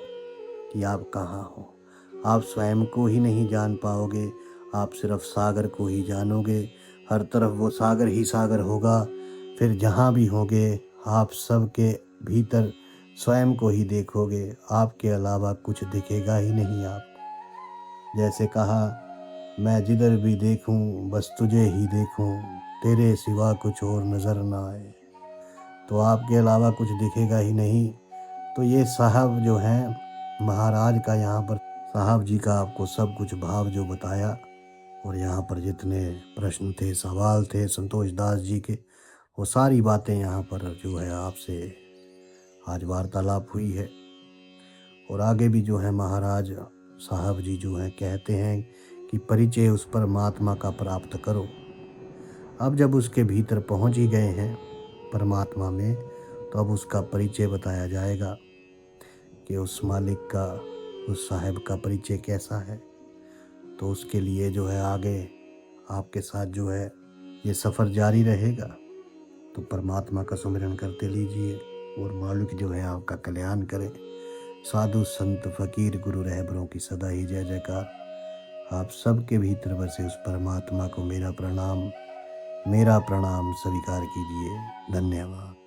कि आप कहाँ हो। आप स्वयं को ही नहीं जान पाओगे, आप सिर्फ सागर को ही जानोगे। हर तरफ वो सागर ही सागर होगा। फिर जहाँ भी होगे आप सबके भीतर स्वयं को ही देखोगे, आपके अलावा कुछ दिखेगा ही नहीं आपको। जैसे कहा, मैं जिधर भी देखूं बस तुझे ही देखूं, तेरे सिवा कुछ और नज़र ना आए। तो आपके अलावा कुछ दिखेगा ही नहीं। तो ये साहब जो हैं महाराज का, यहाँ पर साहब जी का आपको सब कुछ भाव जो बताया, और यहाँ पर जितने प्रश्न थे, सवाल थे संतोष दास जी के, वो सारी बातें यहाँ पर जो है आपसे आज वार्तालाप हुई है। और आगे भी जो है महाराज साहब जी जो है कहते हैं कि परिचय उस परमात्मा का प्राप्त करो। अब जब उसके भीतर पहुँच ही गए हैं परमात्मा में, तो अब उसका परिचय बताया जाएगा कि उस मालिक का, उस साहब का परिचय कैसा है। तो उसके लिए जो है आगे आपके साथ जो है ये सफ़र जारी रहेगा। तो परमात्मा का सुमिरन करते लीजिए, और मालिक जो है आपका कल्याण करे। साधु संत फकीर गुरु रहबरों की सदा ही जय जयकार। आप सबके भीतर बसे उस परमात्मा को मेरा प्रणाम स्वीकार कीजिए। धन्यवाद।